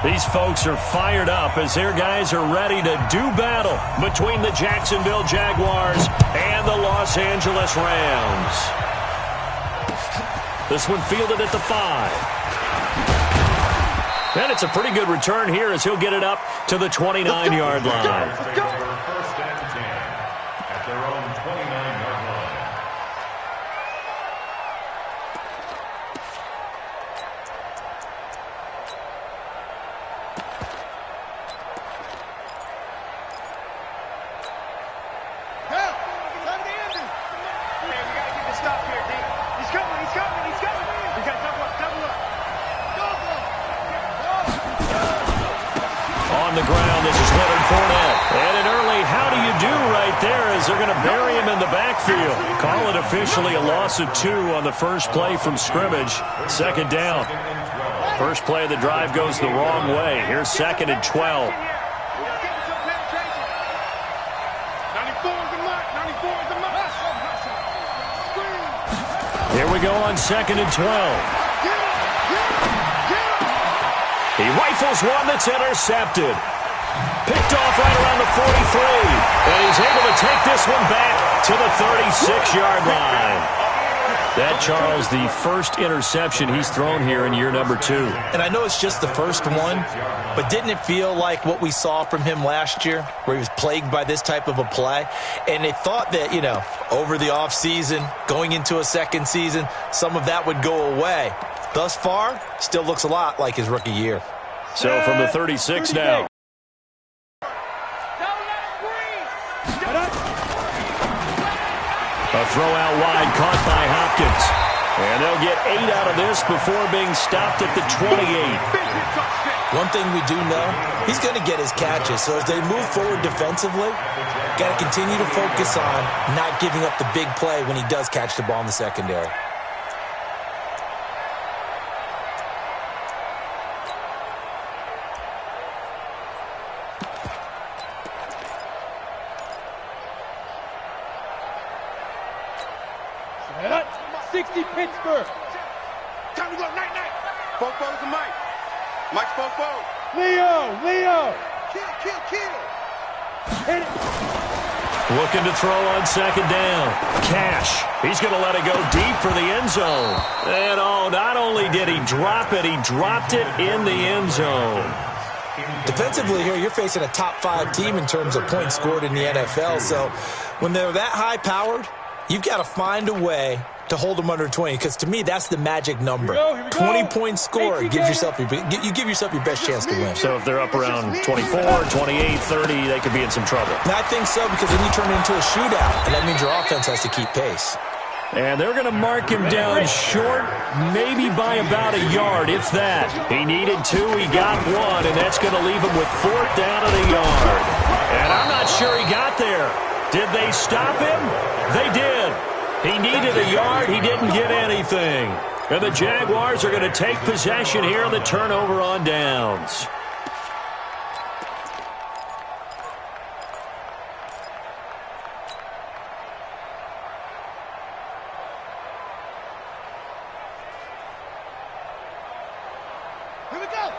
These folks are fired up as their guys are ready to do battle between the Jacksonville Jaguars and the Los Angeles Rams. This one fielded at the 5. And it's a pretty good return here as he'll get it up to the 29-yard line. First and 10 at their own 29-yard line. On the ground, this is Leonard Fournette. And an early how do you do right there as they're going to bury him in the backfield. Call it officially a loss of 2 on the first play from scrimmage. Second down. First play of the drive goes the wrong way. Here's 2nd and 12. Here we go on 2nd and 12. He rifles one that's intercepted. Picked off right around the 43. And he's able to take this one back to the 36-yard line. That, Charles, the first interception he's thrown here in year number 2. And I know it's just the first one, but didn't it feel like what we saw from him last year, where he was plagued by this type of a play? And they thought that, over the offseason, going into a second season, some of that would go away. Thus far, still looks a lot like his rookie year. So from the 36 now. A throw out wide caught by Hopkins. And they'll get 8 out of this before being stopped at the 28. One thing we do know, he's going to get his catches. So as they move forward defensively, got to continue to focus on not giving up the big play when he does catch the ball in the secondary. Pittsburgh. Time to go, night. Fofo's the Mike. Mike's Fofo. Leo. Kill. Hit it. Looking to throw on 2nd down. Cash. He's going to let it go deep for the end zone. And not only did he drop it, he dropped it in the end zone. Defensively here, you're facing a top 5 team in terms of points scored in the NFL. So when they're that high-powered, you've got to find a way to hold them under 20, because to me that's the magic number. 20 points scored gives yourself you give yourself your best chance to win. So if they're up around 24, 28, 30, they could be in some trouble. And I think so, because then you turn it into a shootout, and that means your offense has to keep pace. And they're going to mark him down short, maybe by about a yard, if that. He needed 2, he got 1, and that's going to leave him with 4th down at a yard. And I'm not sure he got there. Did they stop him? They did. He needed a yard. He didn't get anything. And the Jaguars are going to take possession here on the turnover on downs.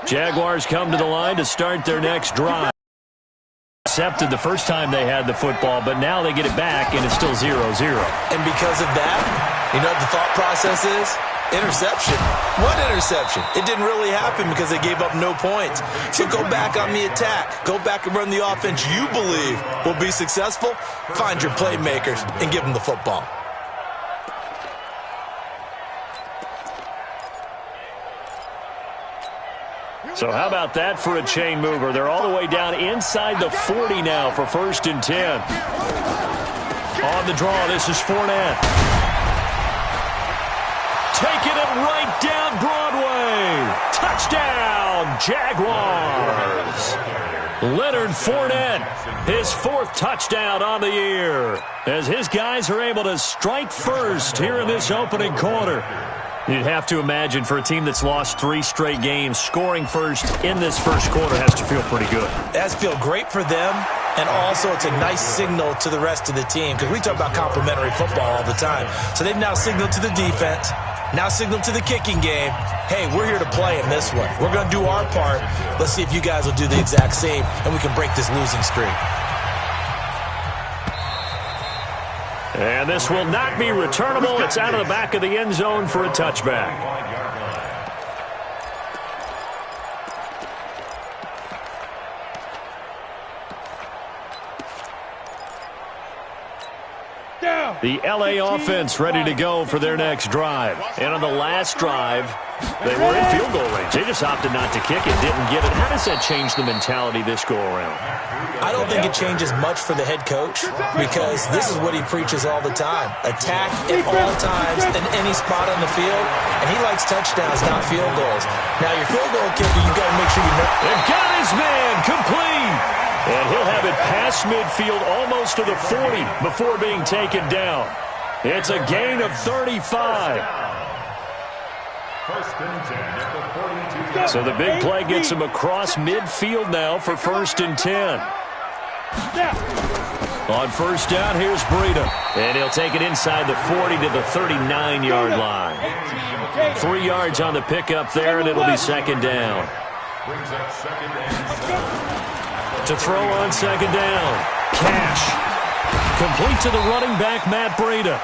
Jaguars come to the line to start their next drive. Accepted the first time they had the football, but now they get it back, and it's still 0-0. And because of that, you know what the thought process is? Interception. What interception? It didn't really happen because they gave up no points. So go back on the attack. Go back and run the offense you believe will be successful. Find your playmakers and give them the football. So how about that for a chain mover? They're all the way down inside the 40 now for 1st and 10. On the draw, this is Fournette. Taking it right down Broadway. Touchdown, Jaguars. Leonard Fournette, his 4th touchdown on the year, as his guys are able to strike first here in this opening quarter. You'd have to imagine for a team that's lost 3 straight games, scoring first in this first quarter has to feel pretty good. It has to feel great for them, and also it's a nice signal to the rest of the team, because we talk about complimentary football all the time. So they've now signaled to the defense, Now signal to the kicking game, hey, we're here to play in this one. We're going to do our part. Let's see if you guys will do the exact same, and we can break this losing streak. And this will not be returnable. It's out of the back of the end zone for a touchback. The L.A. offense ready to go for their next drive. And on the last drive, they were in field goal range. They just opted not to kick it, didn't get it. How does that change the mentality this go-around? I don't think it changes much for the head coach because this is what he preaches all the time. Attack at all times in any spot on the field, and he likes touchdowns, not field goals. Now, your field goal kicker, you've got to make sure you know. They've got his man complete. And he'll have it past midfield almost to the 40 before being taken down. It's a gain of 35. First and 10 at the 42. So the big play gets him across midfield now for first and 10. On first down, here's Breida. And he'll take it inside the 40 to the 39-yard line. 3 yards on the pickup there, and it'll be second down. Brings up second and 7. To throw on second down. Cash. Complete to the running back, Matt Breida.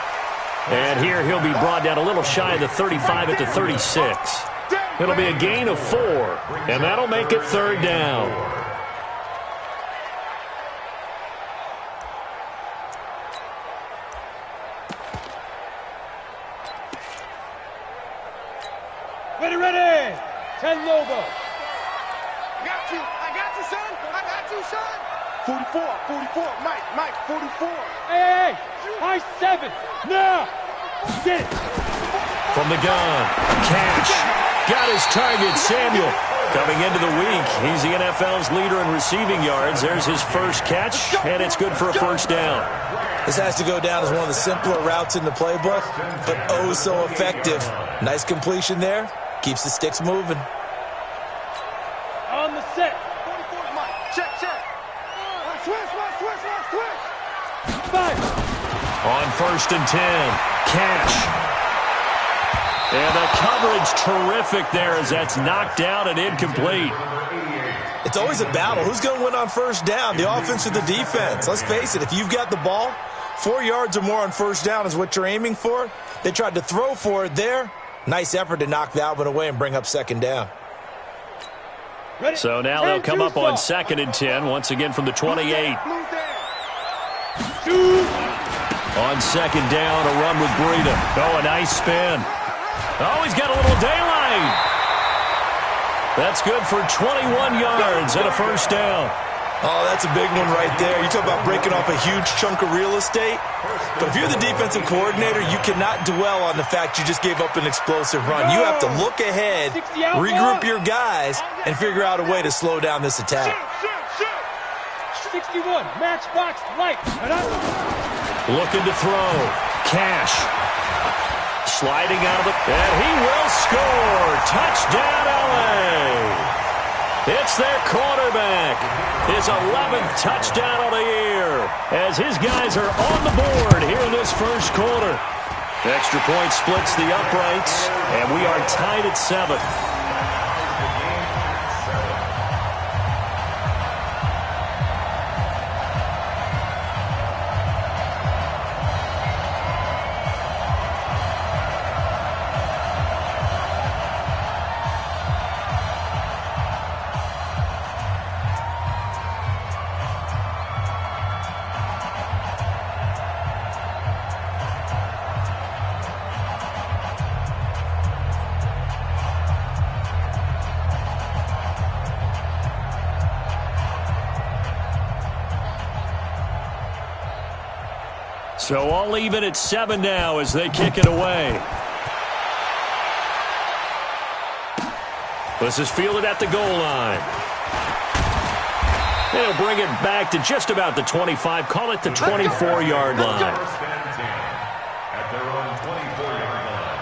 And here he'll be brought down a little shy of the 35 at the 36. It'll be a gain of 4, and that'll make it third down. Ready. 10 Lobo. I got you, son. 44, Mike, 44. Hey, high 7. Now. Get it. From the gun, Cash. Got his target, Samuel. Coming into the week, he's the NFL's leader in receiving yards. There's his first catch, and it's good for a first down. This has to go down as one of the simpler routes in the playbook, but oh so effective. Nice completion there. Keeps the sticks moving. On the set. 44, Mike. Check. Switch. 5. On first and 10, Cash. And the coverage terrific there as that's knocked down and incomplete. It's always a battle. Who's going to win on first down, the offense or the defense? Let's face it, if you've got the ball, 4 yards or more on first down is what you're aiming for. They tried to throw for it there. Nice effort to knock that one away and bring up second down. So now they'll come up on second and 10, once again from the 28. On second down, a run with Breida. Oh, a nice spin. Oh, he's got a little daylight. That's good for 21 yards and a first down. Oh, that's a big one right there. You talk about breaking off a huge chunk of real estate. But if you're the defensive coordinator, you cannot dwell on the fact you just gave up an explosive run. You have to look ahead, regroup your guys, and figure out a way to slow down this attack. 61, matchbox light. Looking to throw. Cash. Sliding out of it. And he will score. Touchdown, L.A. It's their quarterback. His 11th touchdown of the year. As his guys are on the board here in this first quarter. Extra point splits the uprights. And we are tied at 7. So all even at 7 now as they kick it away. This is fielded at the goal line. They'll bring it back to just about the 25. Call it the 24-yard line. First and 10 at their own 24-yard line.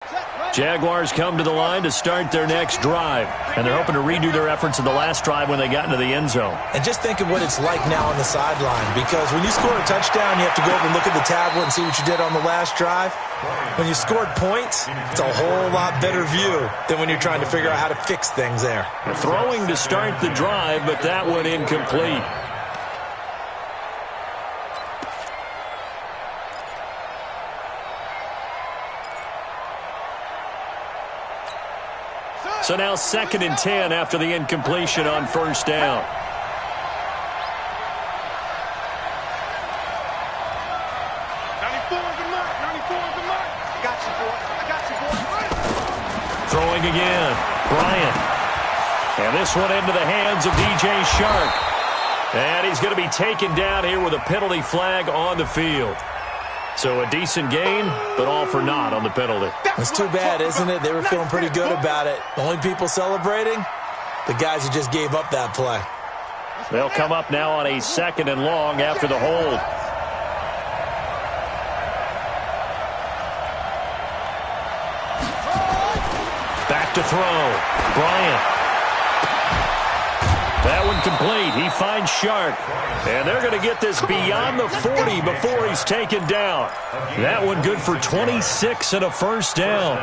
Set, right. Jaguars come to the line to start their next drive, and they're hoping to redo their efforts in the last drive when they got into the end zone. And just think of what it's like now on the sideline, because when you score a touchdown, you have to go over and look at the tablet and see what you did on the last drive. When you scored points, it's a whole lot better view than when you're trying to figure out how to fix things there. Throwing to start the drive, but that one incomplete. So now 2nd and 10 after the incompletion on first down. Throwing again. Bryant. And this one into the hands of DJ Shark. And he's going to be taken down here with a penalty flag on the field. So a decent gain, but all for naught on the penalty. It's too bad, isn't it? They were feeling pretty good about it. The only people celebrating, the guys who just gave up that play. They'll come up now on a 2nd and long after the hold. Back to throw. Bryant. That one complete. He finds Shark. And they're going to get this beyond the 40 before he's taken down. That one good for 26 and a first down.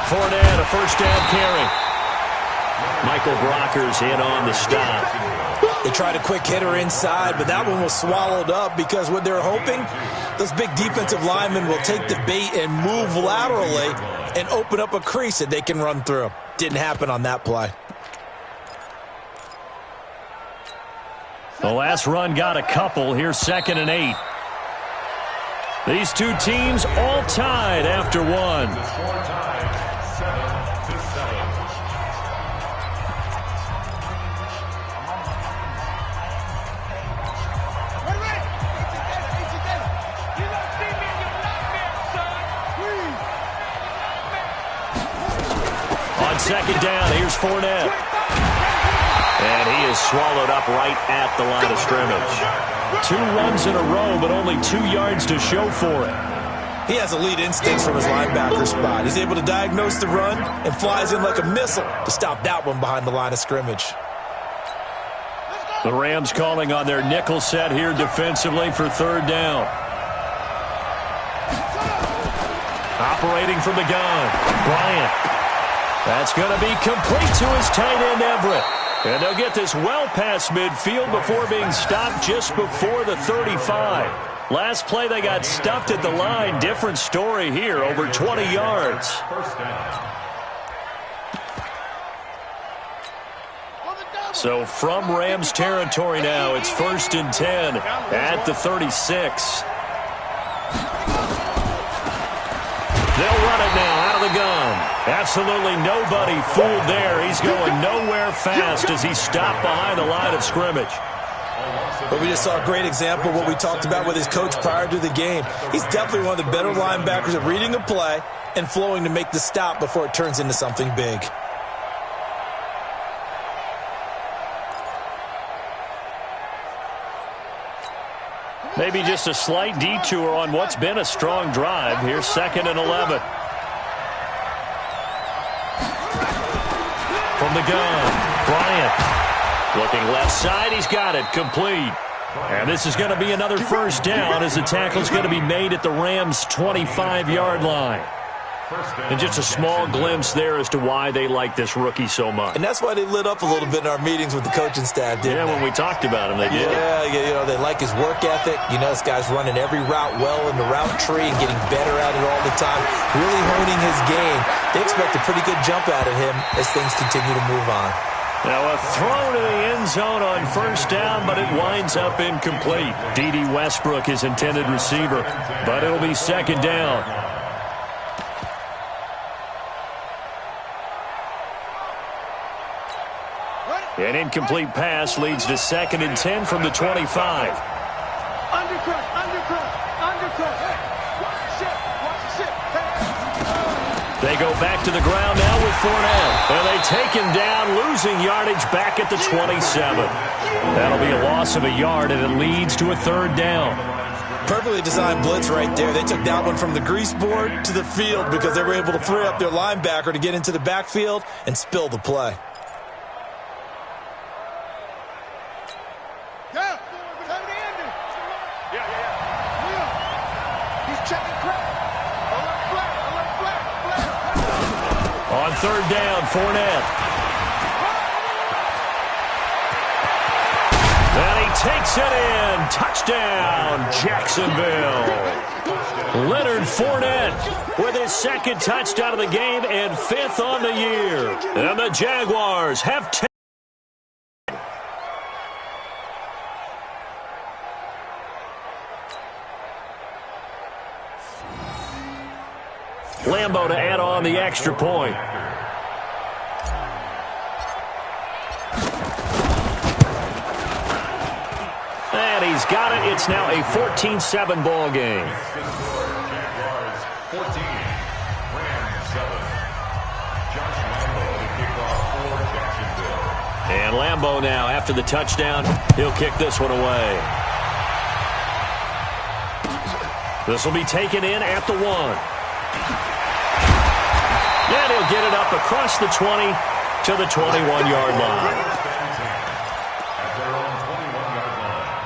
Fournette, a first down carry. Michael Brockers in on the stop. They tried a quick hitter inside, but that one was swallowed up because what they're hoping, those big defensive linemen will take the bait and move laterally and open up a crease that they can run through. Didn't happen on that play. The last run got a couple. Here's 2nd and 8. These two teams all tied after one. On 2nd down, here's Fournette. And he is swallowed up right at the line of scrimmage. 2 runs in a row, but only 2 yards to show for it. He has elite instincts from his linebacker spot. He's able to diagnose the run and flies in like a missile to stop that one behind the line of scrimmage. The Rams calling on their nickel set here defensively for 3rd down. Operating from the gun, Bryant. That's going to be complete to his tight end, Everett. And they'll get this well past midfield before being stopped just before the 35. Last play, they got stuffed at the line. Different story here, over 20 yards. So from Rams territory now, it's 1st and 10 at the 36. They'll run it now out of the gun. Absolutely nobody fooled there. He's going nowhere fast as he's stopped behind the line of scrimmage. But we just saw a great example of what we talked about with his coach prior to the game. He's definitely one of the better linebackers at reading a play and flowing to make the stop before it turns into something big. Maybe just a slight detour on what's been a strong drive. Here's 2nd and 11. From the gun, Bryant. Looking left side, he's got it, complete. And this is going to be another first down as the tackle's going to be made at the Rams' 25-yard line. And just a small glimpse there as to why they like this rookie so much. And that's why they lit up a little bit in our meetings with the coaching staff, didn't they? Yeah, when we talked about him, they did. Yeah, you know, they like his work ethic. You know, this guy's running every route well in the route tree and getting better at it all the time, really honing his game. They expect a pretty good jump out of him as things continue to move on. Now a throw to the end zone on first down, but it winds up incomplete. D.D. Westbrook, his intended receiver, but it'll be 2nd down. An incomplete pass leads to 2nd and 10 from the 25. They go back to the ground now with Fournette. And they take him down, losing yardage back at the 27. That'll be a loss of a yard, and it leads to a third down. Perfectly designed blitz right there. They took that one from the grease board to the field because they were able to free up their linebacker to get into the backfield and spill the play. On third down, Fournette. And he takes it in. Touchdown, Jacksonville. Leonard Fournette with his second touchdown of the game and 5th on the year. And the Jaguars have 10. Lambeau to add on the extra point. And he's got it. It's now a 14-7 ball game. Jaguars 14, Rams 7. Josh Lambeau to kick off for Jacksonville. And Lambeau now, after the touchdown, he'll kick this one away. This will be taken in at the 1. And he'll get it up across the 20 to the 21-yard line. At their own 21-yard line.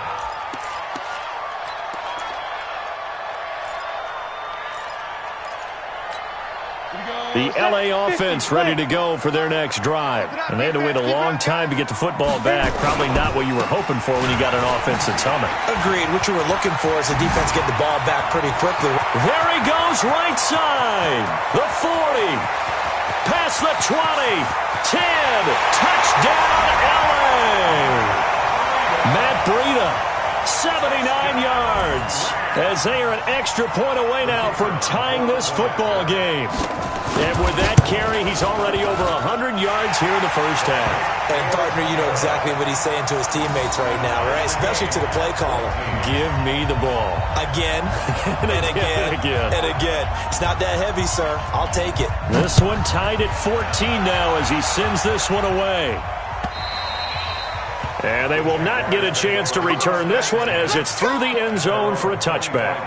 The L.A. offense ready to go for their next drive. And they had to wait a long time to get the football back. Probably not what you were hoping for when you got an offense that's humming. Agreed. What you were looking for is the defense getting the ball back pretty quickly. There he goes, right side. The 40. Past the 20. 10. Touchdown, L.A. Matt Breida, 79 yards. As they are an extra point away now from tying this football game. And with that carry, he's already over 100 yards here in the first half. And, partner, you know exactly what he's saying to his teammates right now, right? Especially to the play caller. Give me the ball. Again, and again, and again. It's not that heavy, sir. I'll take it. This one tied at 14 now as he sends this one away. And they will not get a chance to return this one as it's through the end zone for a touchback.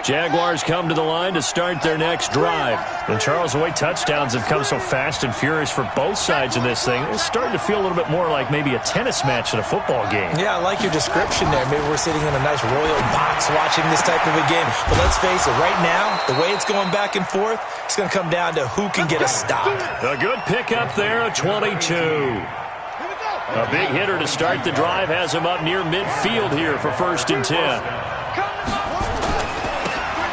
Jaguars come to the line to start their next drive. And Charles, the way touchdowns have come so fast and furious for both sides of this thing, it's starting to feel a little bit more like maybe a tennis match than a football game. Yeah, I like your description there. Maybe we're sitting in a nice royal box watching this type of a game. But let's face it, right now, the way it's going back and forth, it's going to come down to who can get a stop. A good pickup there, a 22. A big hitter to start the drive has him up near midfield here for 1st and 10.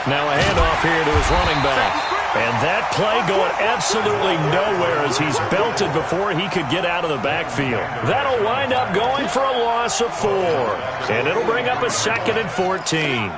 Now a handoff here to his running back. And that play going absolutely nowhere as he's belted before he could get out of the backfield. That'll wind up going for a loss of 4. And it'll bring up a 2nd and 14.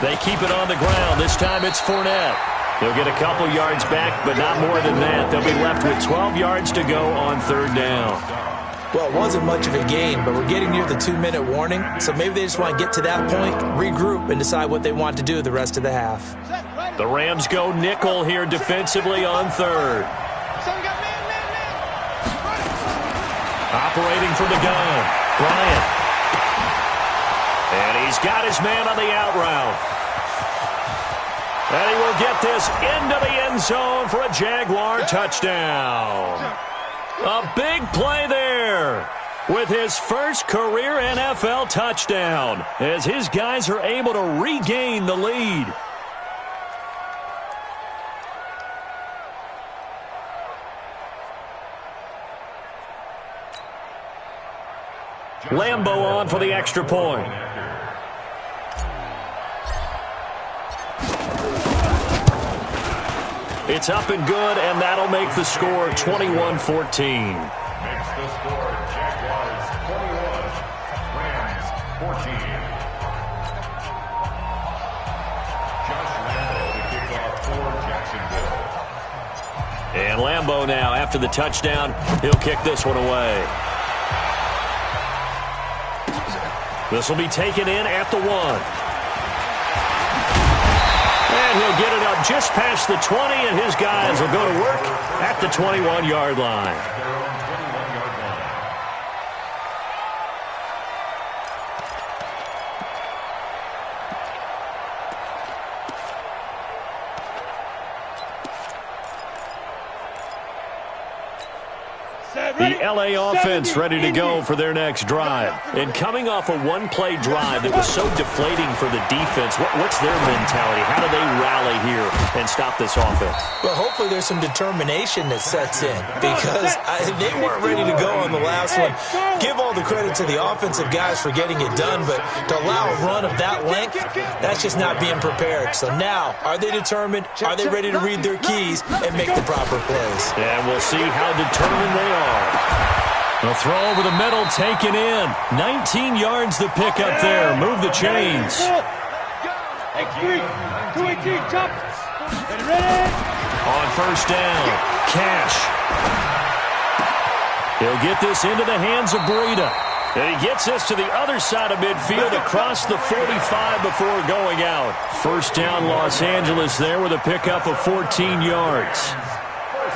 They keep it on the ground. This time it's Fournette. They'll get a couple yards back, but not more than that. They'll be left with 12 yards to go on 3rd down. Well, it wasn't much of a gain, but we're getting near the 2-minute warning, so maybe they just want to get to that point, regroup, and decide what they want to do the rest of the half. The Rams go nickel here defensively on 3rd. Operating from the gun, Bryant. And he's got his man on the out route. And he will get this into the end zone for a Jaguar touchdown. A big play there with his first career NFL touchdown as his guys are able to regain the lead. Lambeau on for the extra point. It's up and good, and that'll make the score 21-14. Makes the score Jaguars 21, Rams 14. Josh Lambo to kick off for Jacksonville. And Lambo now, after the touchdown, he'll kick this one away. This will be taken in at the 1. And he'll get it up just past the 20, and his guys will go to work at the 21-yard line. The LA offense ready to go for their next drive. And coming off a one-play drive that was so deflating for the defense, what's their mentality? How do they rally here and stop this offense? Well, hopefully there's some determination that sets in because they weren't ready to go on the last one. Give all the credit to the offensive guys for getting it done, but to allow a run of that length, that's just not being prepared. So now, are they determined? Are they ready to read their keys and make the proper plays? And we'll see how determined they are. The throw over the middle taken in. 19 yards the pick up there. Move the chains. X3, 218, chop. Ready? On first down, Cash. He'll get this into the hands of Breida. And he gets this to the other side of midfield across the 45 before going out. First down, Los Angeles there with a pickup of 14 yards.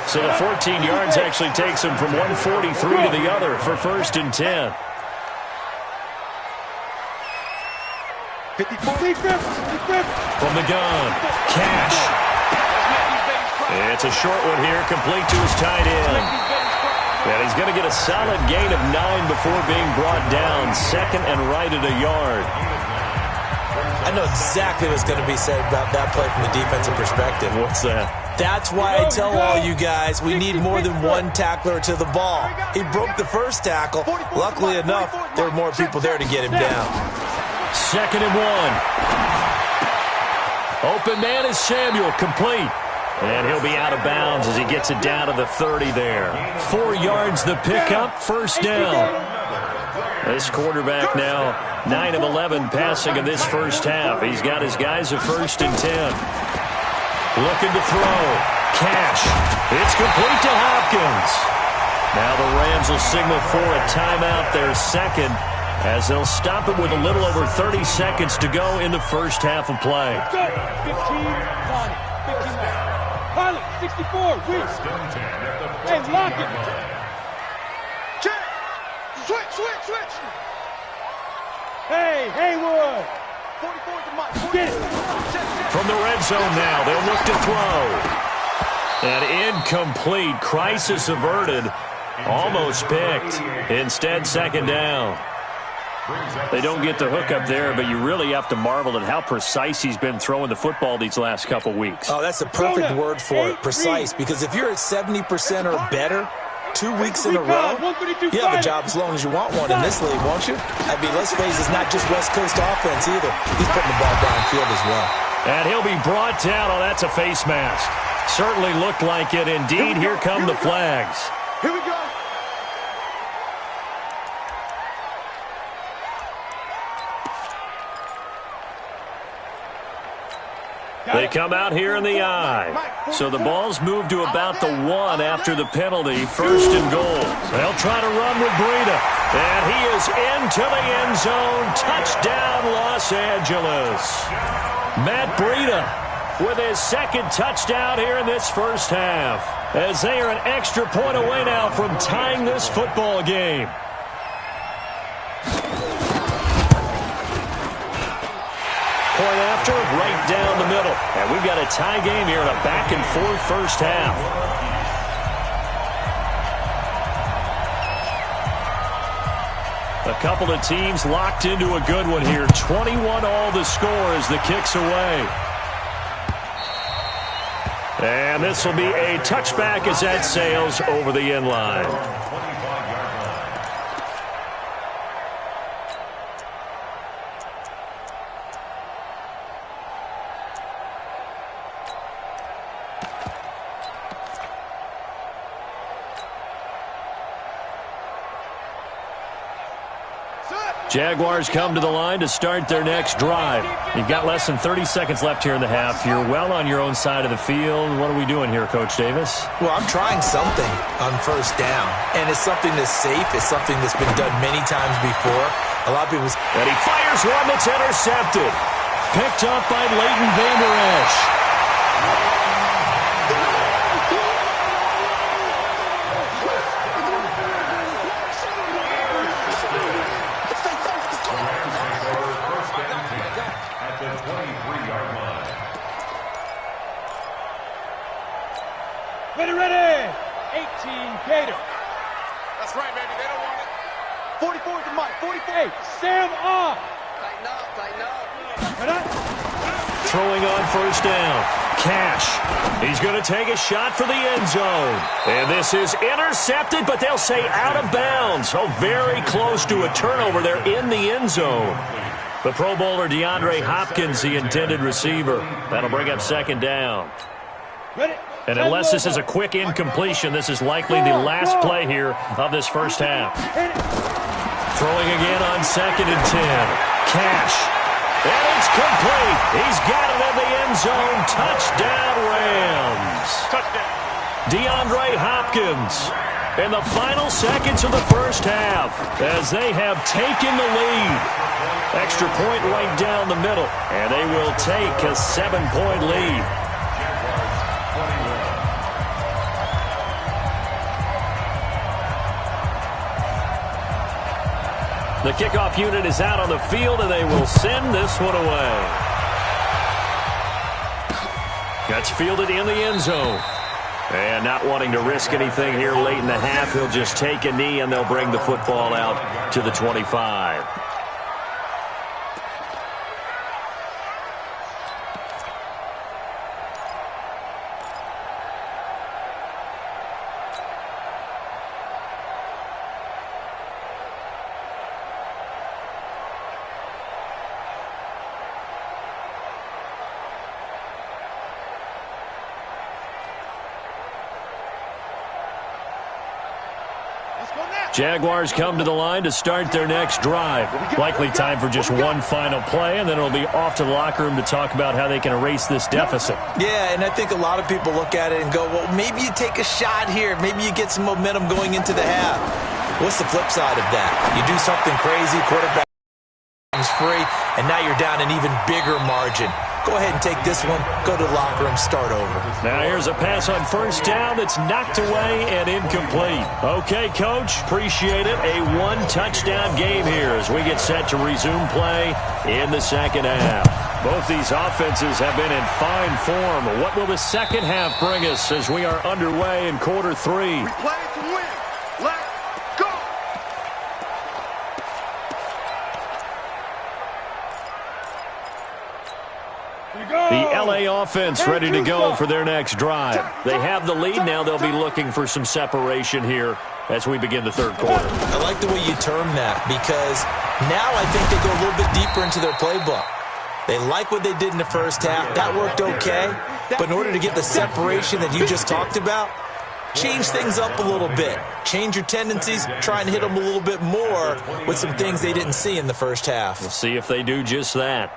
So the 14 yards actually takes him from 143 to the other for first and 10. 54. From the gun, Cash. It's a short one here, complete to his tight end. And he's going to get a solid gain of 9 before being brought down. Second and right at a yard. I know exactly what's going to be said about that play from the defensive perspective. What's that? That's why I tell all you guys we need more than one tackler to the ball. He broke the first tackle. Luckily enough, there were more people there to get him down. Second and 1. Open man is Samuel, complete. And he'll be out of bounds as he gets it down to the 30 there. 4 yards the pickup, first down. This quarterback now 9 of 11 passing in this first half. He's got his guys at first and 10. Looking to throw. Cash. It's complete to Hopkins. Now the Rams will signal for a timeout, their second, as they'll stop it with a little over 30 seconds to go in the first half of play. 15, Pilot, 64, Reese. Hey, lock it. Check. Switch. Hey, Haywood. 44 to Mike. Get it. From the red zone now, they'll look to throw. And incomplete. Crisis averted. Almost picked. Instead, second down. They don't get the hook up there, but you really have to marvel at how precise he's been throwing the football these last couple weeks. Oh, that's a perfect word for it, precise, because if you're at 70% or better 2 weeks in a row, you have a job as long as you want one in this league, won't you? I mean, let's face it, it's not just West Coast offense either. He's putting the ball downfield as well. And he'll be brought down. Oh, that's a face mask. Certainly looked like it. Indeed, here come the flags. Here we go. They come out here in the eye. So the ball's moved to about the 1 after the penalty. First and goal. They'll try to run with Breida. And he is into the end zone. Touchdown, Los Angeles. Matt Breida with his second touchdown here in this first half, as they are an extra point away now from tying this football game. Point after, right down the middle. And we've got a tie game here in a back-and-forth first half. A couple of teams locked into a good one here. 21 all the score as the kick's away. And this will be a touchback as that sails over the end line. Jaguars come to the line to start their next drive. You've got less than 30 seconds left here in the half. You're well on your own side of the field. What are we doing here, Coach Davis? Well, I'm trying something on first down, and it's something that's safe. It's something that's been done many times before. A lot of people... And he fires one that's intercepted. Picked up by Leighton Vander Esch. Ready, 18, Gator. That's right, baby. They don't want it. 44 is the mic. 44. Hey, Sam off. Tighten up, tighten up. Throwing on first down. Cash. He's going to take a shot for the end zone. And this is intercepted, but they'll say out of bounds. Oh, very close to a turnover there in the end zone. The Pro Bowler DeAndre Hopkins, the intended receiver. That'll bring up second down. Ready. And unless this is a quick incompletion, this is likely the last play here of this first half. Throwing again on 2nd and 10. Cash. And it's complete. He's got it in the end zone. Touchdown, Rams. Touchdown. DeAndre Hopkins in the final seconds of the first half as they have taken the lead. Extra point right down the middle. And they will take a 7-point lead. The kickoff unit is out on the field, and they will send this one away. That's fielded in the end zone. And not wanting to risk anything here late in the half, he'll just take a knee, and they'll bring the football out to the 25. Jaguars come to the line to start their next drive. Likely time for just one final play, and then it'll be off to the locker room to talk about how they can erase this deficit. Yeah, and I think a lot of people look at it and go, well, maybe you take a shot here. Maybe you get some momentum going into the half. What's the flip side of that? You do something crazy, quarterback is free, and now you're down an even bigger margin. Go ahead and take this one, go to the locker room, start over. Now here's a pass on first down that's knocked away and incomplete. Okay, Coach, appreciate it. A one-touchdown game here as we get set to resume play in the second half. Both these offenses have been in fine form. What will the second half bring us as we are underway in quarter 3? We play to win. Let's go. The LA offense ready to go for their next drive. They have the lead now. They'll be looking for some separation here as we begin the third quarter. I like the way you term that because now I think they go a little bit deeper into their playbook. They like what they did in the first half. That worked okay. But in order to get the separation that you just talked about, change things up a little bit. Change your tendencies. Try and hit them a little bit more with some things they didn't see in the first half. We'll see if they do just that.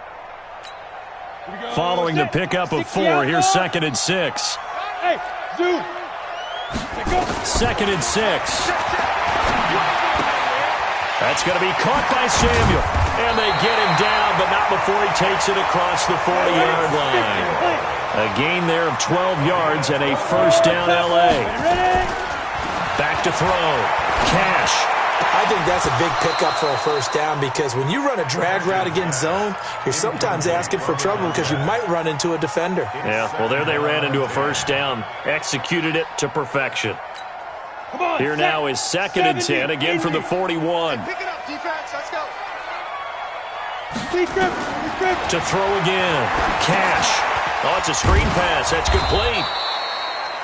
Following the pickup of 4, here's 2nd and 6. Hey, Zoo. 2nd and 6. That's going to be caught by Samuel. And they get him down, but not before he takes it across the 40-yard line. A gain there of 12 yards and a first down LA. Back to throw. Cash. I think that's a big pickup for a first down because when you run a drag route against zone, you're sometimes asking for trouble because you might run into a defender. Yeah, well, there they ran into a first down. Executed it to perfection. Here now is 2nd and 10, again from the 41. Pick it up, defense. Let's go. To throw again. Cash. Oh, it's a screen pass. That's complete.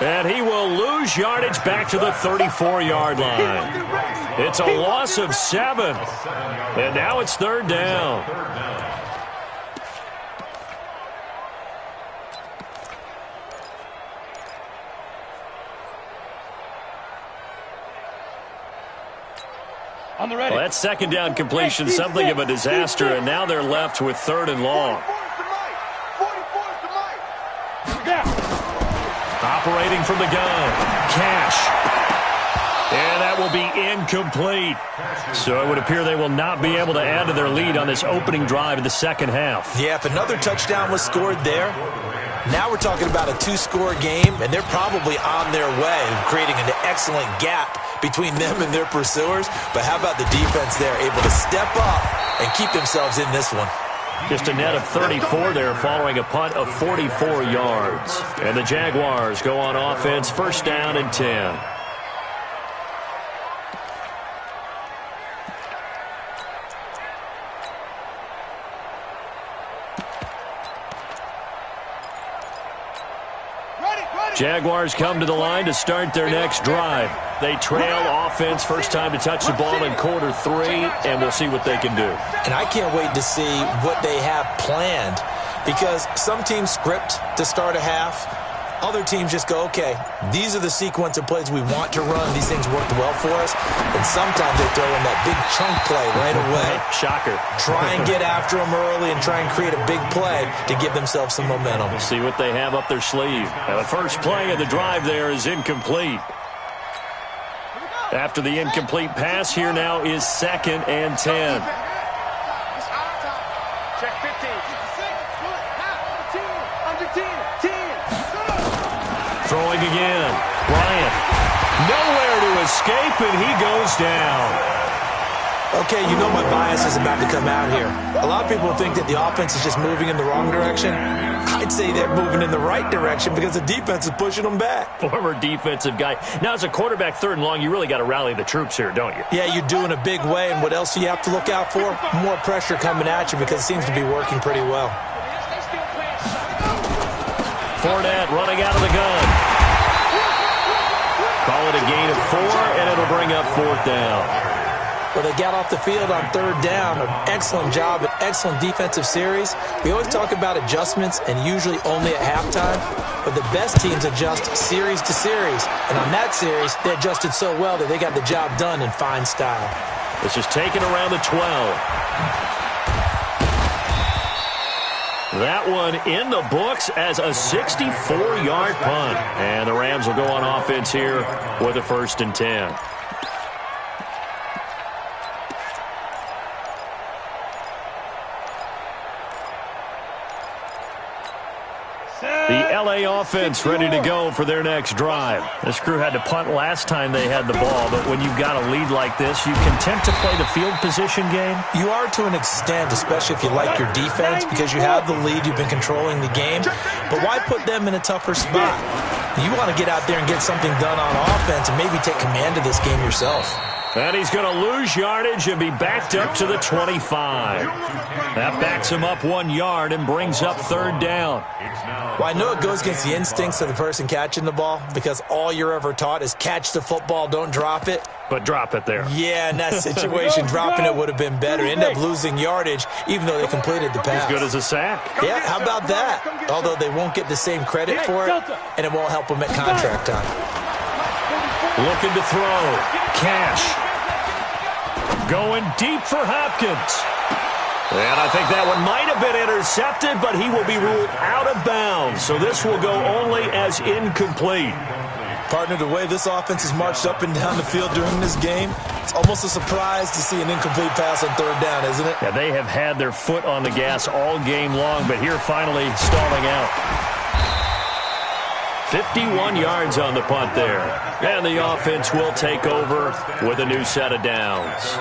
And he will lose yardage back to the 34-yard line. It's a loss of 7. And now it's 3rd down. On the ready. Well, that second down completion, something of a disaster, and now they're left with 3rd and long. Operating from the gun, Cash. And that will be incomplete. So it would appear they will not be able to add to their lead on this opening drive of the second half. Yeah, if another touchdown was scored there, now we're talking about a 2-score game, and they're probably on their way, creating an excellent gap between them and their pursuers. But how about the defense there, able to step up and keep themselves in this one? Just a net of 34 there following a punt of 44 yards. And the Jaguars go on offense, 1st down and 10. Jaguars come to the line to start their next drive. They trail offense, first time to touch the ball in quarter 3, and we'll see what they can do. And I can't wait to see what they have planned, because some teams script to start a half. Other teams just go, okay, these are the sequence of plays we want to run. These things worked well for us. And sometimes they throw in that big chunk play right away. Shocker. Try and get after them early and try and create a big play to give themselves some momentum. We'll see what they have up their sleeve. Now, the first play of the drive there is incomplete. After the incomplete pass, here now is 2nd and 10. Check 15. Under 10. Throwing again. Bryant. Nowhere to escape, and he goes down. Okay, you know my bias is about to come out here. A lot of people think that the offense is just moving in the wrong direction. I'd say they're moving in the right direction because the defense is pushing them back. Former defensive guy. Now, as a quarterback, 3rd and long, you really got to rally the troops here, don't you? Yeah, you're doing a big way, and what else do you have to look out for? More pressure coming at you because it seems to be working pretty well. Fournette running out of the gun. Call it a gain of 4, and it'll bring up 4th down. Well, they got off the field on 3rd down. An excellent job, an excellent defensive series. We always talk about adjustments and usually only at halftime, but the best teams adjust series to series. And on that series, they adjusted so well that they got the job done in fine style. This is taken around the 12. That one in the books as a 64-yard punt. And the Rams will go on offense here with a 1st and 10. The L.A. offense ready to go for their next drive. This crew had to punt last time they had the ball, but when you've got a lead like this, you content to play the field position game? You are to an extent, especially if you like your defense, because you have the lead, you've been controlling the game. But why put them in a tougher spot? You want to get out there and get something done on offense and maybe take command of this game yourself. And he's going to lose yardage and be backed up to the 25. That backs him up 1 yard and brings up 3rd down. Well, I know it goes against the instincts of the person catching the ball because all you're ever taught is catch the football, don't drop it. But drop it there. Yeah, in that situation, dropping it would have been better. End up losing yardage even though they completed the pass. As good as a sack. Yeah, how about that? Although they won't get the same credit for it, and it won't help them at contract time. Looking to throw. Cash. Going deep for Hopkins. And I think that one might have been intercepted, but he will be ruled out of bounds. So this will go only as incomplete. Partner, the way this offense has marched up and down the field during this game, it's almost a surprise to see an incomplete pass on 3rd down, isn't it? Yeah, they have had their foot on the gas all game long, but here finally stalling out. 51 yards on the punt there. And the offense will take over with a new set of downs.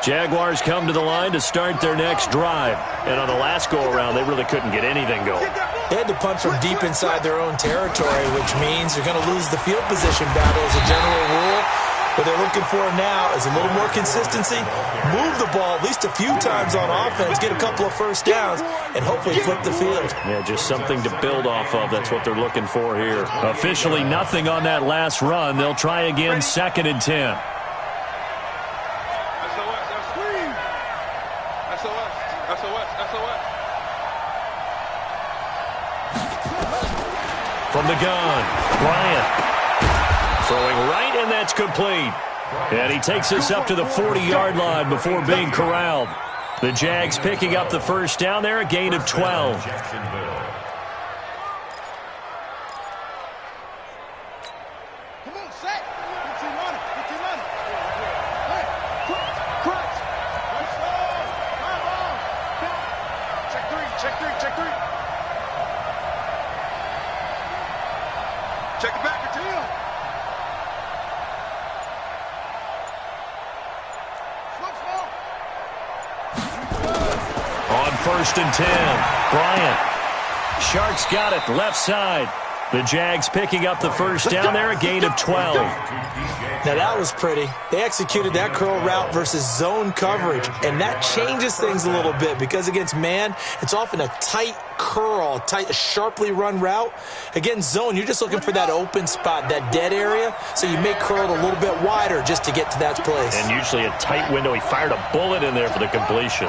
Jaguars come to the line to start their next drive. And on the last go-around, they really couldn't get anything going. They had to punt from deep inside their own territory, which means they're going to lose the field position battle as a general rule. What they're looking for now is a little more consistency, move the ball at least a few times on offense, get a couple of 1st downs, and hopefully flip the field. Yeah, just something to build off of. That's what they're looking for here. Officially nothing on that last run. They'll try again, 2nd and 10. From the gun, Bryant. Throwing right, and that's complete. And he takes us up to the 40-yard line before being corralled. The Jags picking up the first down there, a gain of 12. Check it back to him. On 1st and 10, Bryant. Sharks got it, left side. The Jags picking up the first down there, a gain of 12. Now that was pretty. They executed that curl route versus zone coverage, and that changes things a little bit because against man, it's often a tight curl, tight, sharply run route. Against zone, you're just looking for that open spot, that dead area, so you may curl it a little bit wider just to get to that place. And usually a tight window. He fired a bullet in there for the completion.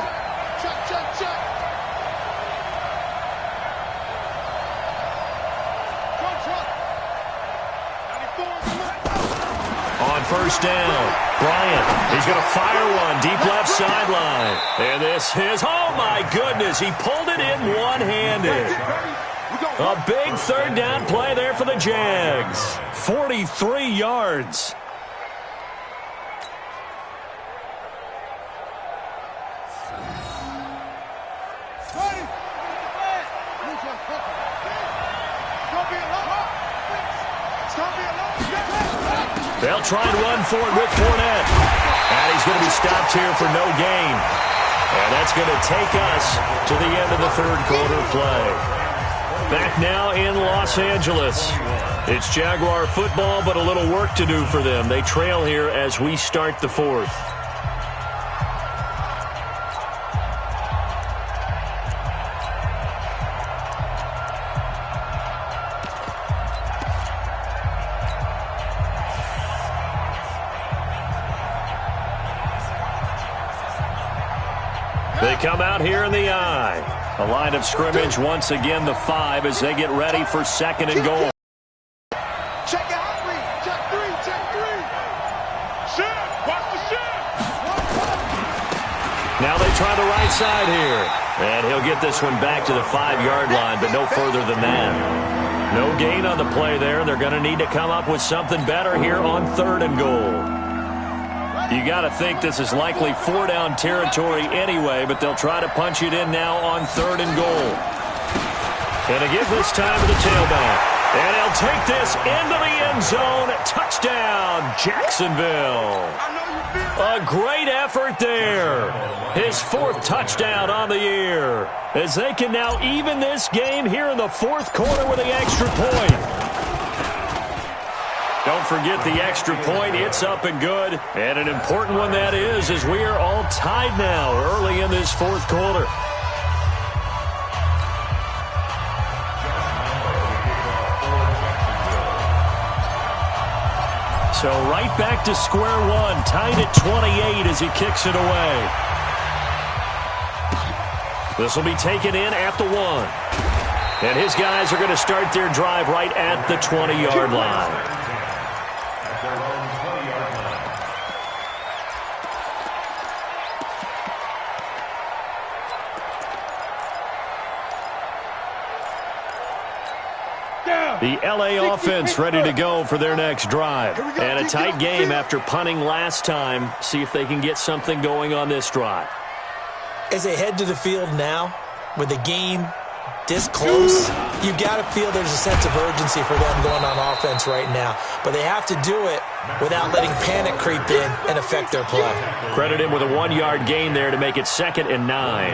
First down, Bryant. He's going to fire one deep left sideline. And this is, oh my goodness, he pulled it in one-handed. A big third down play there for the Jags. 43 yards. They'll try and run for it with Fournette. And he's going to be stopped here for no gain. And that's going to take us to the end of the third quarter play. Back now in Los Angeles. It's Jaguar football, but a little work to do for them. They trail here as we start the fourth. They come out here in the eye. A line of scrimmage once again the 5 as they get ready for second and goal. Check out three. Check three. Check three. Shift. Watch the shift. Now they try the right side here. And he'll get this one back to the 5-yard line, but no further than that. No gain on the play there. They're going to need to come up with something better here on third and goal. You got to think this is likely 4-down territory anyway, but they'll try to punch it in now on third and goal. And to give this time to the tailback. And he'll take this into the end zone. Touchdown, Jacksonville. A great effort there. His 4th touchdown on the year. As they can now even this game here in the 4th quarter with the extra point. Don't forget the extra point. It's up and good. And an important one that is, as we are all tied now early in this 4th quarter. So right back to square one, tied at 28 as he kicks it away. This will be taken in at the 1. And his guys are going to start their drive right at the 20-yard line. The LA offense ready to go for their next drive. And a tight game after punting last time. See if they can get something going on this drive. As they head to the field now, with the game this close, you got to feel there's a sense of urgency for them going on offense right now. But they have to do it without letting panic creep in and affect their play. Credit him with a 1-yard gain there to make it 2nd and 9.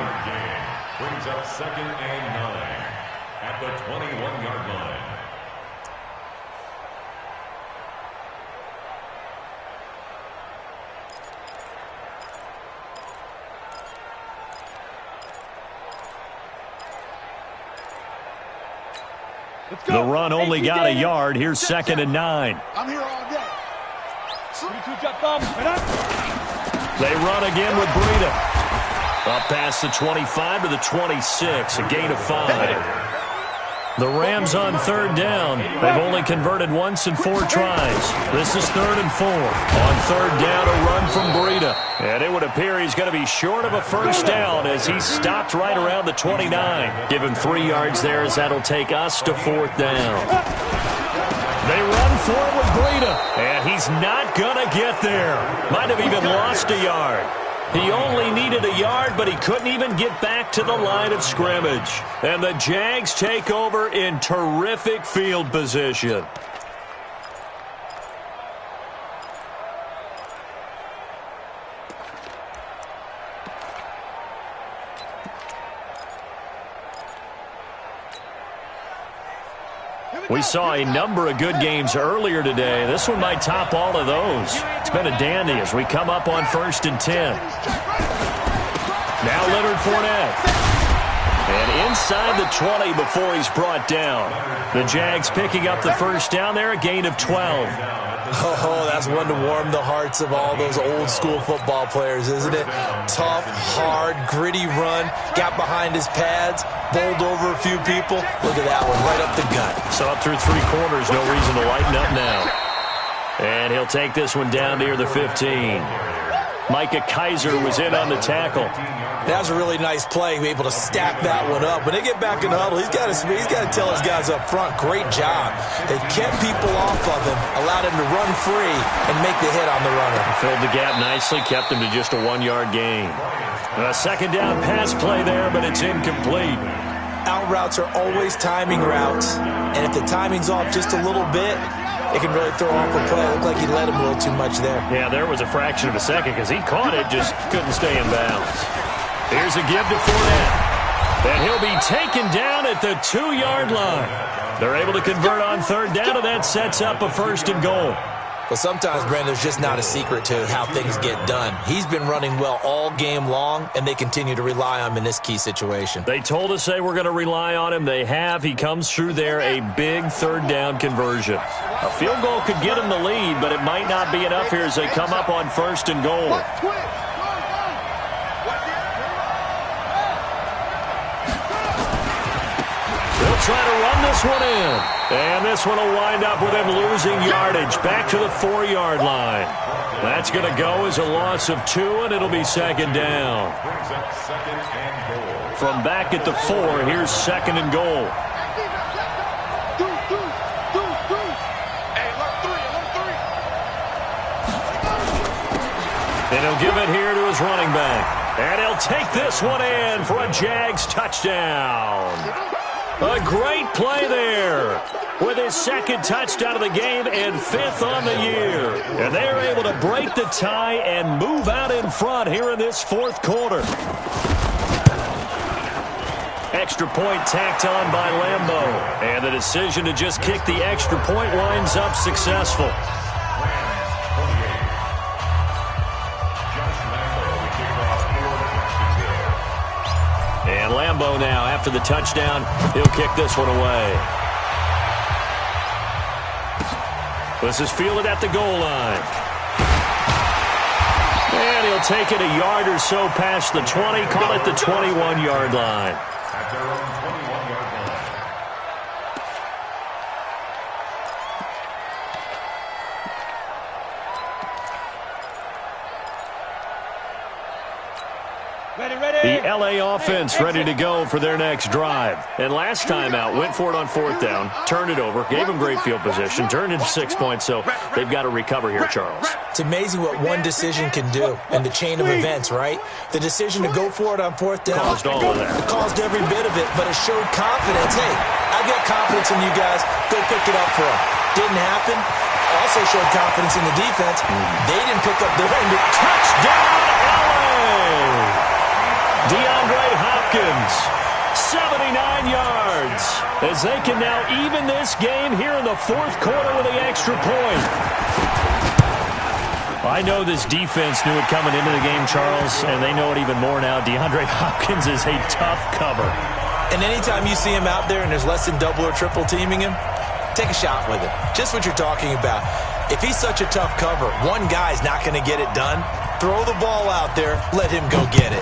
Brings up 2nd and 9 at the 21-yard line. The run only got a yard. Here's 2nd and 9. I'm here all day. They run again with Breida. Up past the 25 to the 26, a gain of 5. The Rams on third down. They've only converted once in 4 tries. This is 3rd and 4. On third down, a run from Breida. And it would appear he's going to be short of a first down as he stopped right around the 29. Give him 3 yards there as that'll take us to 4th down. They run for it with Breida. And he's not going to get there. Might have even lost a yard. He only needed a yard, but he couldn't even get back to the line of scrimmage. And the Jags take over in terrific field position. We saw a number of good games earlier today. This one might top all of those. It's been a dandy as we come up on 1st and 10. Now Leonard Fournette. And inside the 20 before he's brought down. The Jags picking up the first down there, a gain of 12. Oh, that's one to warm the hearts of all those old-school football players, isn't it? Tough, hard, gritty run, got behind his pads, bowled over a few people. Look at that one, right up the gut. So up through 3 quarters, no reason to lighten up now. And he'll take this one down near the 15. Micah Kiser was in on the tackle. That was a really nice play, able to stack that one up. When they get back in the huddle, he's got to tell his guys up front, great job. They kept people off of him, allowed him to run free and make the hit on the runner. Filled the gap nicely, kept him to just a 1-yard gain. A 2nd down pass play there, but it's incomplete. Out routes are always timing routes, and if the timing's off just a little bit, it can really throw off a play. It looked like he let him a little too much there. Yeah, there was a fraction of a second because he caught it, just couldn't stay in bounds. Here's a give to Fournette. And he'll be taken down at the 2-yard line. They're able to convert on third down, and that sets up a 1st and goal. Well, sometimes, Brandon, there's just not a secret to how things get done. He's been running well all game long, and they continue to rely on him in this key situation. They told us they were going to rely on him. They have. He comes through there, a big 3rd down conversion. A field goal could get him the lead, but it might not be enough here as they come up on 1st and goal. They'll try to run this one in. And this one will wind up with him losing yardage back to the 4-yard line. That's going to go as a loss of 2, and it'll be 2nd down. From back at the 4, here's 2nd and goal. And he'll give it here to his running back. And he'll take this one in for a Jags touchdown. A great play there with his 2nd touchdown of the game and 5th on the year. And they're able to break the tie and move out in front here in this 4th quarter. Extra point tacked on by Lambeau. And the decision to just kick the extra point winds up successful. And Lambeau now, after the touchdown, he'll kick this one away. This is fielded at the goal line. And he'll take it a yard or so past the 20, call it the 21-yard line. At their own 21-yard line. The L.A. offense ready to go for their next drive. And last time out, went for it on 4th down, turned it over, gave them great field position, turned into 6 points, so they've got to recover here, Charles. It's amazing what one decision can do in the chain of events, right? The decision to go for it on 4th down Caused all of that. It caused every bit of it, but it showed confidence. Hey, I've got confidence in you guys. Go pick it up for them. Didn't happen. Also showed confidence in the defense. They didn't pick up their end. Touchdown, L.A.! DeAndre Hopkins, 79 yards, as they can now even this game here in the 4th quarter with the extra point. I know this defense knew it coming into the game, Charles, and they know it even more now. DeAndre Hopkins is a tough cover. And anytime you see him out there and there's less than double or triple teaming him, take a shot with it. Just what you're talking about. If he's such a tough cover, one guy's not going to get it done. Throw the ball out there, let him go get it.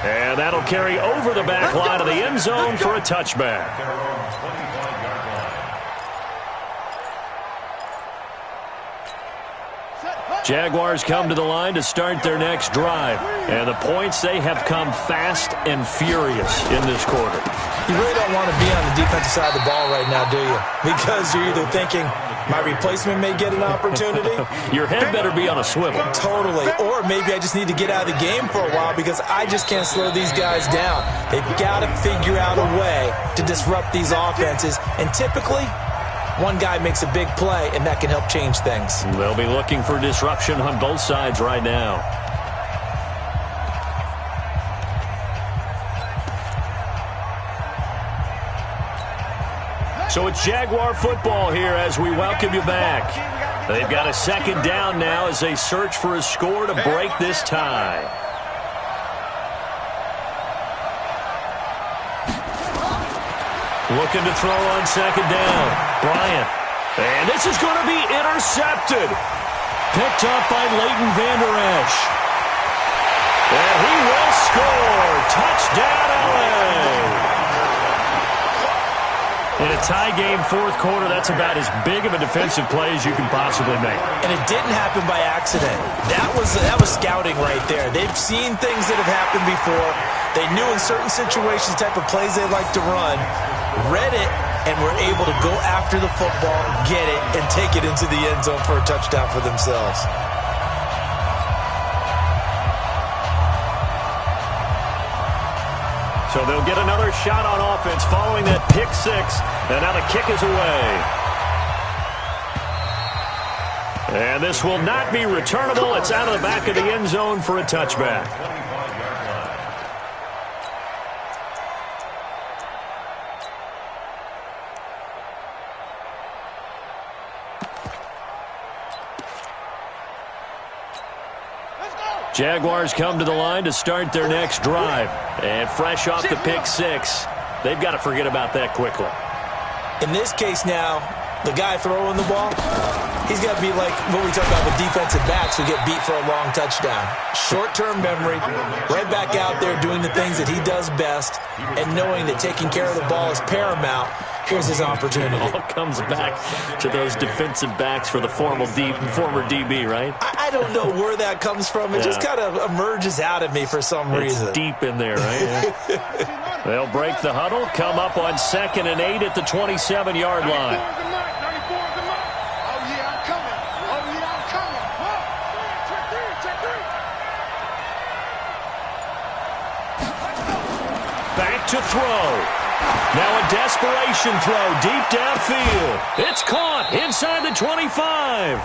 And that'll carry over the back line of the end zone for a touchback. Jaguars come to the line to start their next drive. And the points, they have come fast and furious in this quarter. You really don't want to be on the defensive side of the ball right now, do you? Because you're either thinking, my replacement may get an opportunity. Your head better be on a swivel. Totally. Or maybe I just need to get out of the game for a while because I just can't slow these guys down. They've got to figure out a way to disrupt these offenses. And typically, one guy makes a big play, and that can help change things. They'll be looking for disruption on both sides right now. So it's Jaguar football here as we welcome you back. They've got a second down now as they search for a score to break this tie. Looking to throw on second down. Bryant. And this is going to be intercepted. Picked up by Leighton Vander Esch. And he will score. Touchdown, LA. In a tie game, fourth quarter, that's about as big of a defensive play as you can possibly make. And it didn't happen by accident. That was scouting right there. They've seen things that have happened before. They knew in certain situations the type of plays they like to run, read it, and were able to go after the football, get it, and take it into the end zone for a touchdown for themselves. So they'll get another shot on offense following that pick six. And now the kick is away. And this will not be returnable. It's out of the back of the end zone for a touchback. Jaguars come to the line to start their next drive. And fresh off the pick six, they've got to forget about that quickly. In this case now, the guy throwing the ball, he's got to be like what we talk about with defensive backs who get beat for a long touchdown. Short-term memory, right back out there doing the things that he does best, and knowing that taking care of the ball is paramount. Here's his opportunity. It all comes back to those defensive backs for the former DB, right? I don't know where that comes from. It just kind of emerges out of me for some reason. It's deep in there, right? Yeah. They'll break the huddle, come up on 2nd and 8 at the 27-yard line. Back to throw. Now a desperation throw deep downfield. It's caught inside the 25.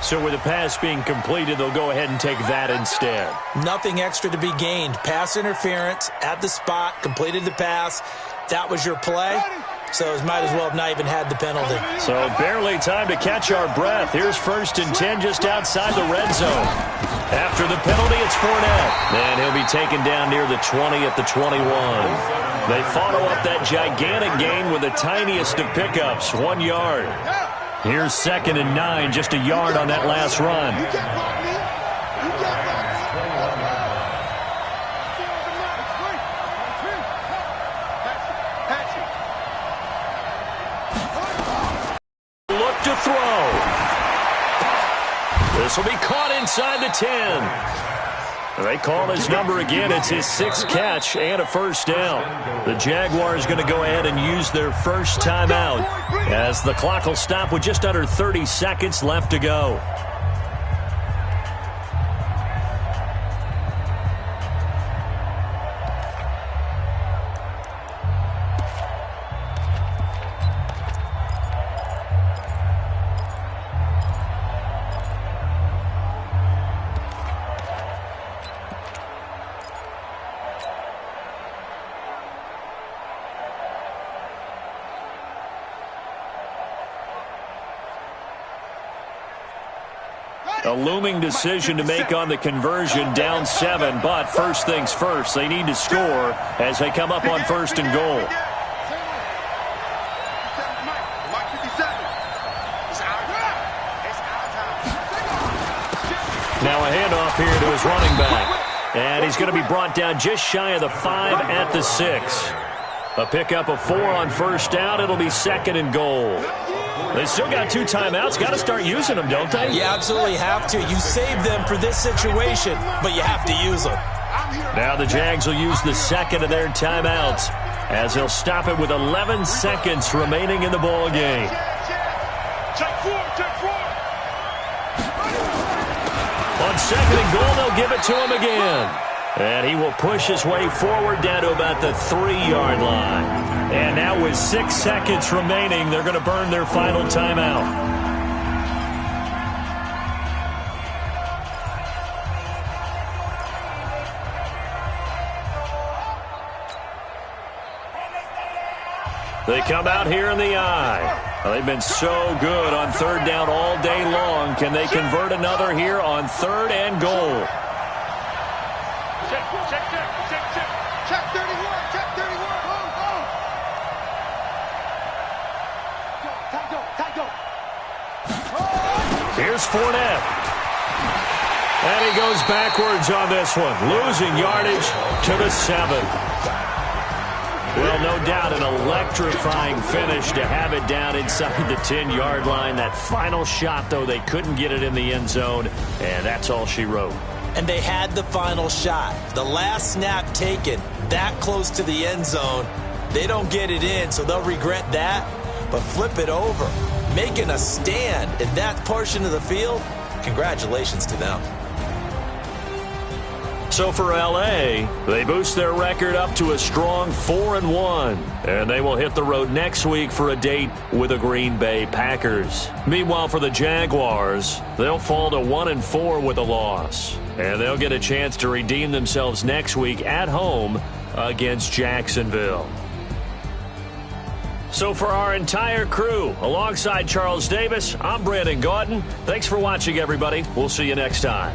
So with the pass being completed, they'll go ahead and take that instead. Nothing extra to be gained. Pass interference at the spot, completed the pass. That was your play. So it might as well have not even had the penalty. So barely time to catch our breath. Here's 1st and 10 just outside the red zone. After the penalty, it's Fournette. And he'll be taken down near the 20 at the 21. They follow up that gigantic gain with the tiniest of pickups, 1 yard. Here's 2nd and 9, just a yard on that last run. Look to throw. This will be caught inside the 10. They call his number again. It's his 6th catch and a first down. The Jaguars going to go ahead and use their first timeout as the clock will stop with just under 30 seconds left to go. A looming decision to make on the conversion, down 7, but first things first, they need to score as they come up on 1st and goal. Now a handoff here to his running back. And he's going to be brought down just shy of the 5 at the 6. A pickup of 4 on first down. It'll be 2nd and goal. They still got 2 timeouts. Got to start using them, don't they? You absolutely have to. You save them for this situation, but you have to use them. Now the Jags will use the 2nd of their timeouts as they'll stop it with 11 seconds remaining in the ball game. Check 4. On 2nd and goal, they'll give it to him again. And he will push his way forward down to about the 3-yard line. And now with 6 seconds remaining, they're going to burn their final timeout. They come out here in the eye. Well, they've been so good on 3rd down all day long. Can they convert another here on 3rd and goal? Check 31. Here's Fournette. And he goes backwards on this one, losing yardage to the 7. Well, no doubt an electrifying finish to have it down inside the 10-yard line. That final shot, though, they couldn't get it in the end zone, and that's all she wrote. And they had the final shot. The last snap taken that close to the end zone. They don't get it in, so they'll regret that. But flip it over, making a stand in that portion of the field, congratulations to them. So for L.A., they boost their record up to a strong 4-1. And they will hit the road next week for a date with the Green Bay Packers. Meanwhile, for the Jaguars, they'll fall to 1-4 with a loss. And they'll get a chance to redeem themselves next week at home against Jacksonville. So for our entire crew, alongside Charles Davis, I'm Brandon Gaudin. Thanks for watching, everybody. We'll see you next time.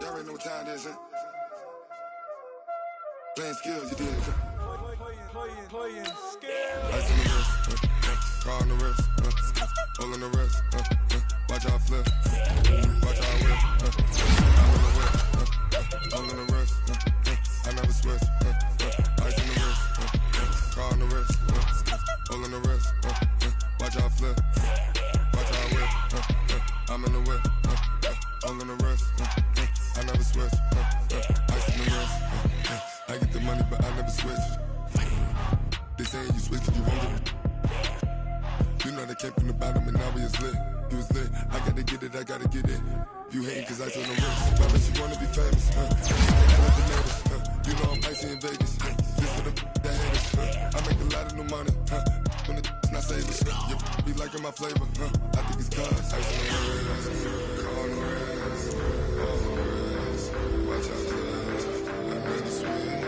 Y'all already know what time it is, huh? Playing skills, you did, huh? Playing skills. Ice on the wrist, car on the wrist, hole on the wrist, watch out flip, watch out whip, I'm on the whip, hole in the wrist, I never switch, ice on the wrist, car on the wrist, hole in the wrist, watch out flip, watch out whip, I'm in the whip, hole in the wrist, I never switch, ice in the wrist, I get the money but I never switch. They saying you switch and you won't get it. You know they came from the bottom and now we is lit. You was lit, I gotta get it, I gotta get it. You hating cause I told the wrist, but I bet you wanna be famous, You know I'm icy in Vegas, this for the that haters. wrist. I make a lot of new money. When the not saving. You be liking my flavor. I think it's cause. Ice on the wrist. On the wrist. On the wrist. Watch out, cuz. I never switch.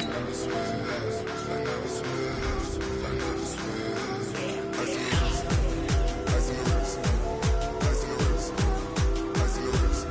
Never switch. I never switch. I never switch. Ice on the wrist. Ice on the wrist. Ice on the wrist. Ice on the wrist. Ice on the wrist.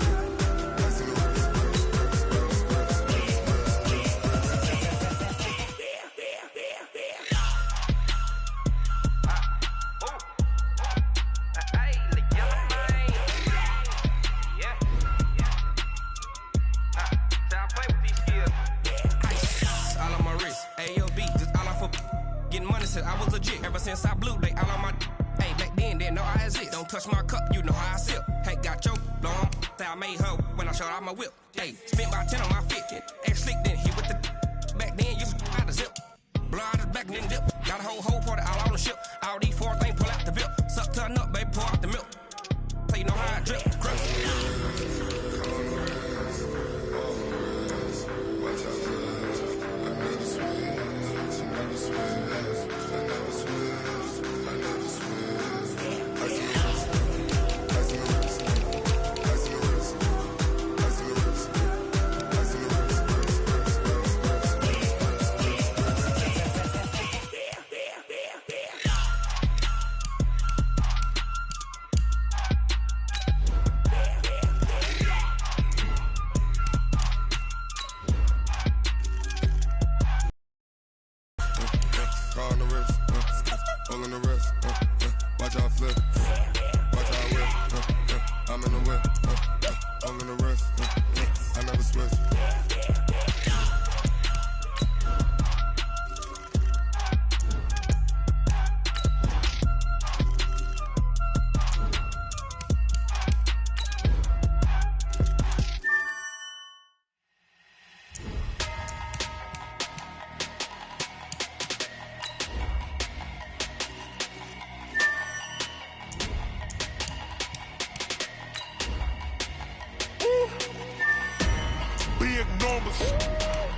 I was legit ever since I blew. They all on my hey back then didn't know I exist. Don't touch my cup, you know how I sip. Hey, got your long. Say I made her when I showed out my whip. Hey, spent about 10 on my fit. Ex slick then hit with the back then you out the zip. Blow out his back and then dip. Got a whole party all on the ship. All these 4 things pull out the VIP. Suck turn up, baby, pour out the milk. So you know how I drip.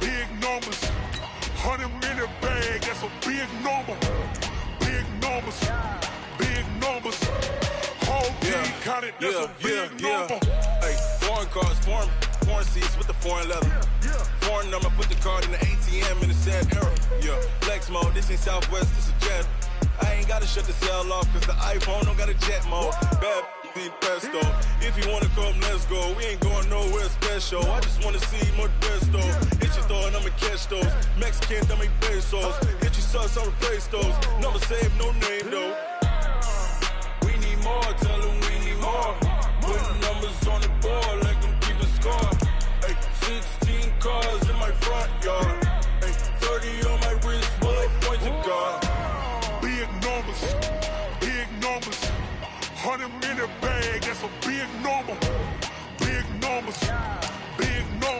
Big numbers, 100 in the bag, that's a big number. Big numbers, big numbers. Whole team counted, that's a big number. Hey, foreign cars, foreign seats with the foreign leather. Foreign number, put the card in the ATM in the sad era. Yeah, flex mode, this ain't Southwest, this is Jet. I ain't gotta shut the cell off, cause the iPhone don't got a jet mode. Bad need pesto. If you wanna come, let's go. We ain't going nowhere special. I just wanna see more pesto. Hit your throw and I'ma catch those. Mexican, dame pesos. Hit your sauce, I'll replace those. Number save, no name though. We need more, tell them we need more. Putting numbers on the board like them keeping score. Hey, 16 cars in my front yard. Hey, 30 on my wrist, while I point to God. Big numbers, big numbers. 100 in the bag, that's a big number. Big numbers, big numbers.